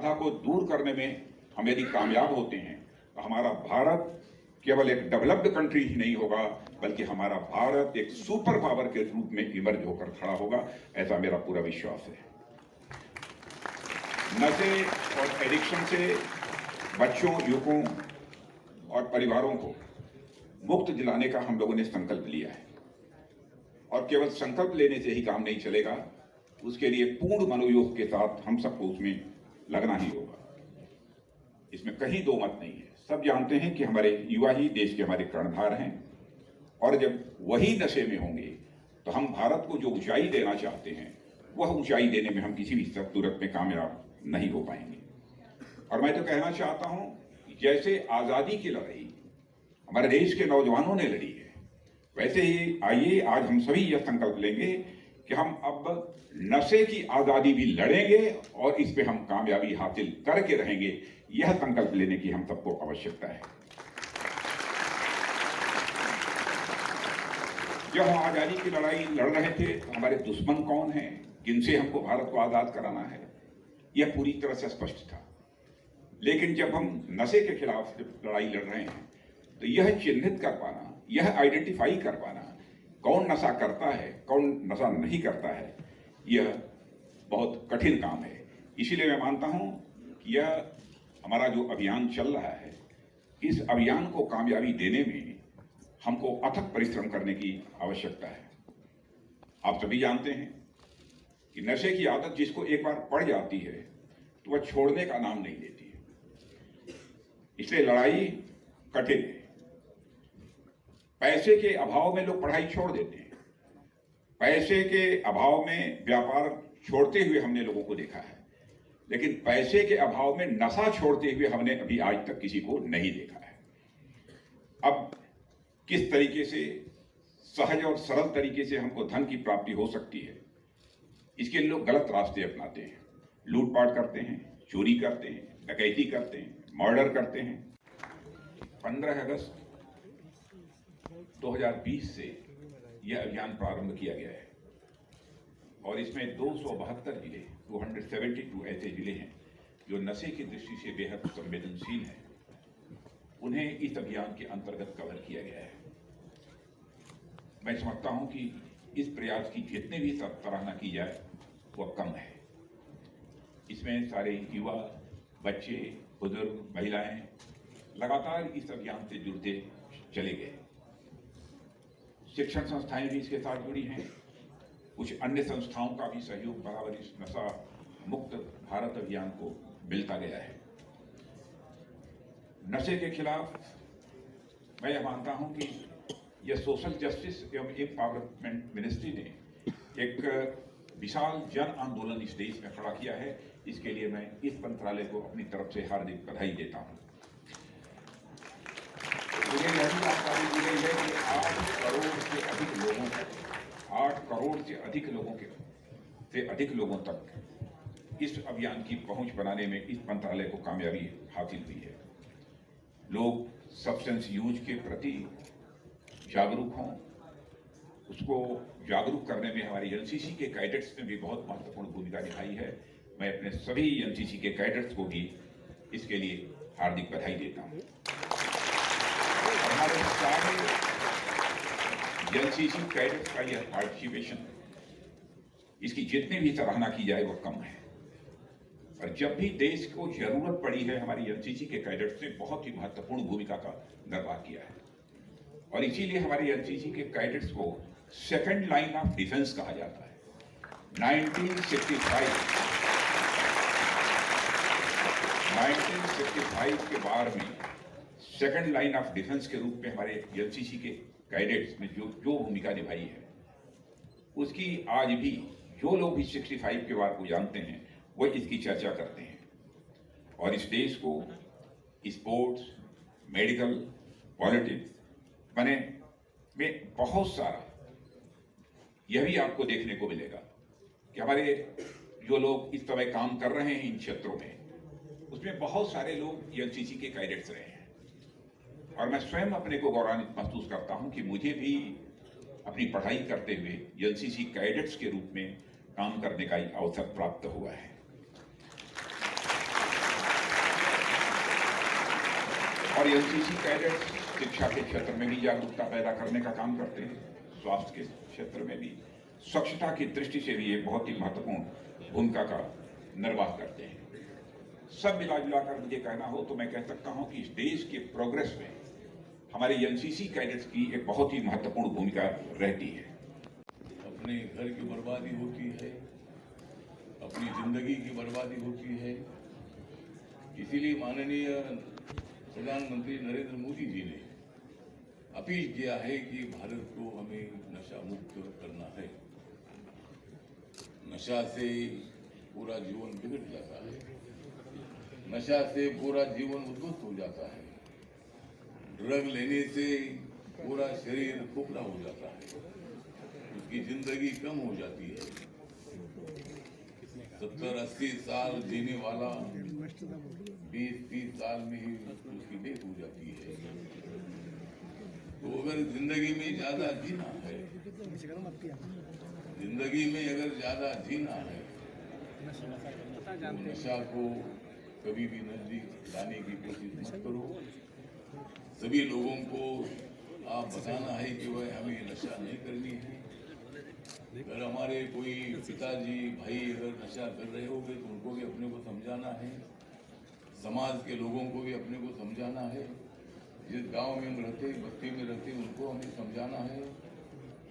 बाधा को दूर करने में हम यदि कामयाब होते हैं तो हमारा भारत केवल एक डेवलप्ड कंट्री ही नहीं होगा, बल्कि हमारा भारत एक सुपर पावर के रूप में इमर्ज होकर खड़ा होगा, ऐसा मेरा पूरा विश्वास है। नशे और एडिक्शन से बच्चों, युवकों और परिवारों को मुक्त दिलाने का हम लोगों ने संकल्प लिया है, और केवल संकल्प लेने से ही काम नहीं चलेगा, उसके लिए पूर्ण मनोयोग के साथ हम सबको उसमें लगना ही होगा। इसमें कहीं दो मत नहीं है। सब जानते हैं कि हमारे युवा ही देश के हमारे कर्णधार हैं, और जब वही नशे में होंगे तो हम भारत को जो ऊंचाई देना चाहते हैं वह ऊंचाई देने में हम किसी भी सूरत में कामयाब नहीं हो पाएंगे। और मैं तो कहना चाहता हूं कि जैसे आज़ादी की लड़ाई हमारे देश के नौजवानों ने लड़ी है, वैसे ही आइए आज हम सभी यह संकल्प लेंगे कि हम अब नशे की आज़ादी भी लड़ेंगे और इस पे हम कामयाबी हासिल करके रहेंगे। यह संकल्प लेने की हम सबको आवश्यकता है। जब हम आज़ादी की लड़ाई लड़ रहे थे तो हमारे दुश्मन कौन हैं, किनसे हमको भारत को आज़ाद कराना है, यह पूरी तरह से स्पष्ट था। लेकिन जब हम नशे के खिलाफ लड़ाई लड़ रहे हैं तो यह चिन्हित कर पाना, यह आइडेंटिफाई कर पाना, कौन नशा करता है, कौन नशा नहीं करता है, यह बहुत कठिन काम है। इसीलिए मैं मानता हूं कि यह हमारा जो अभियान चल रहा है, इस अभियान को कामयाबी देने में हमको अथक परिश्रम करने की आवश्यकता है। आप सभी जानते हैं कि नशे की आदत जिसको एक बार पड़ जाती है तो वह छोड़ने का नाम नहीं लेती है। इसलिए लड़ाई कठिन है। पैसे के अभाव में लोग पढ़ाई छोड़ देते हैं, पैसे के अभाव में व्यापार छोड़ते हुए हमने लोगों को देखा है, लेकिन पैसे के अभाव में नशा छोड़ते हुए हमने अभी आज तक किसी को नहीं देखा है। अब किस तरीके से सहज और सरल तरीके से हमको धन की प्राप्ति हो सकती है, इसके लिए लोग गलत रास्ते अपनाते हैं, लूटपाट करते हैं, चोरी करते हैं, डकैती करते हैं, मर्डर करते हैं। 15 अगस्त 2020 से यह अभियान प्रारंभ किया गया है और इसमें 272 जिले, 272 ऐसे जिले हैं जो नशे की दृष्टि से बेहद संवेदनशील हैं, उन्हें इस अभियान के अंतर्गत कवर किया गया है। मैं समझता हूं कि इस प्रयास की जितने भी सराहना की जाए वह कम है। इसमें सारे युवा, बच्चे, बुजुर्ग, महिलाएं लगातार इस अभियान से जुड़ते चले गए। शिक्षण संस्थाएं भी इसके साथ जुड़ी हैं, कुछ अन्य संस्थाओं का भी सहयोग बराबर इस नशा मुक्त भारत अभियान को मिलता गया है। नशे के खिलाफ मैं यह मानता हूं कि यह सोशल जस्टिस एवं एम्पावरमेंट मिनिस्ट्री ने एक विशाल जन आंदोलन इस देश में खड़ा किया है। इसके लिए मैं इस मंत्रालय को अपनी तरफ से हार्दिक बधाई देता हूं। मुझे यह भी जानकारी दी गई है कि 8 करोड़ से अधिक लोगों तक, 8 करोड़ से अधिक लोगों तक इस अभियान की पहुंच बनाने में इस मंत्रालय को कामयाबी हासिल हुई है। लोग सब्सटेंस यूज के प्रति जागरूक हों, उसको जागरूक करने में हमारी एनसीसी के कैडेट्स ने भी बहुत महत्वपूर्ण भूमिका निभाई है। मैं अपने सभी एनसीसी के कैडेट्स को भी इसके लिए हार्दिक बधाई देता हूं। हमारे सारे एनसीसी कैडेट्स का यह पार्टिसिपेशन, इसकी जितनी भी सराहना की जाए वह कम है। और जब भी देश को जरूरत पड़ी है, हमारी एनसीसी के कैडेट्स ने बहुत ही महत्वपूर्ण भूमिका का निर्वाह किया है। और इसीलिए हमारी एनसीसी के कैडेट्स को सेकंड लाइन ऑफ डिफेंस कहा जाता है। 1965 के बार में सेकंड लाइन ऑफ डिफेंस के रूप में हमारे एनसीसी के कैडेट्स ने जो भूमिका निभाई है, उसकी आज भी जो लोग भी 65 के बार को जानते हैं वो इसकी चर्चा करते हैं। और इस देश को स्पोर्ट्स, मेडिकल, पॉलिटिक्स बने में बहुत सारा यह भी आपको देखने को मिलेगा कि हमारे जो लोग इस समय काम कर रहे हैं इन क्षेत्रों में, उसमें बहुत सारे लोग एनसीसी के कैडेट्स रहे हैं। और मैं स्वयं अपने को गौरवान्वित महसूस करता हूं कि मुझे भी अपनी पढ़ाई करते हुए एनसीसी कैडेट्स के रूप में काम करने का अवसर प्राप्त हुआ है। और एनसीसी कैडेट्स शिक्षा के क्षेत्र में भी जागरूकता पैदा करने का काम करते हैं, स्वास्थ्य के क्षेत्र में भी, स्वच्छता की दृष्टि से भी एक बहुत ही महत्वपूर्ण भूमिका का निर्वाह करते हैं। सब मिला जुलाकर मुझे कहना हो तो मैं कह सकता हूं कि इस देश के प्रोग्रेस में हमारे एनसीसी कैडेट्स की एक बहुत ही महत्वपूर्ण भूमिका रहती है। अपने घर की बर्बादी होती है, अपनी जिंदगी की बर्बादी होती है। इसीलिए माननीय प्रधानमंत्री नरेंद्र मोदी जी ने अपील किया है कि भारत को हमें नशा मुक्त करना है। नशा से पूरा जीवन बिगड़ जाता है, नशा से पूरा जीवन उद्ध्वस्त हो जाता है, ड्रग लेने से पूरा शरीर खोखला हो जाता है, उसकी जिंदगी कम हो जाती है। 70-80 साल जीने वाला 20-30 साल में ही उसकी डेथ हो जाती है। तो अगर जिंदगी में ज्यादा जीना है, जिंदगी में अगर ज्यादा जीना है तो नशा को कभी भी नजदीक लाने की कोशिश मत करो। सभी लोगों को आप बताना है कि वह हमें नशा नहीं करनी है। अगर हमारे कोई पिताजी भाई अगर नशा कर रहे होंगे तो उनको भी अपने को समझाना है, समाज के लोगों को भी अपने को समझाना है, जिस गांव में हम रहते बस्ती में रहते उनको हमें समझाना है।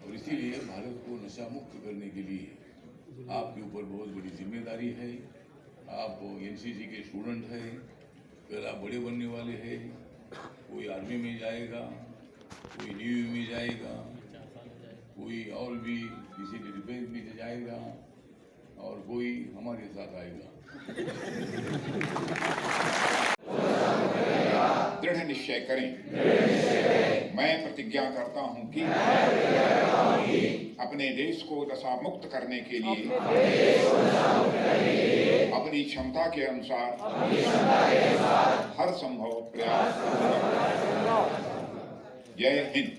और इसीलिए भारत को नशा मुक्त करने के लिए आपके ऊपर बहुत बड़ी जिम्मेदारी है। आप एनसीसी के स्टूडेंट हैं, कल आप बड़े बनने वाले हैं। कोई आर्मी में जाएगा, कोई नेवी में जाएगा, कोई और भी किसी भी डिफेंस में जाएगा और कोई हमारे साथ आएगा। दृढ़ निश्चय करें। मैं प्रतिज्ञा करता हूं कि अपने देश को नशा मुक्त करने के लिए अपनी क्षमता के अनुसार हर संभव प्रयास करूंगा। जय हिंद।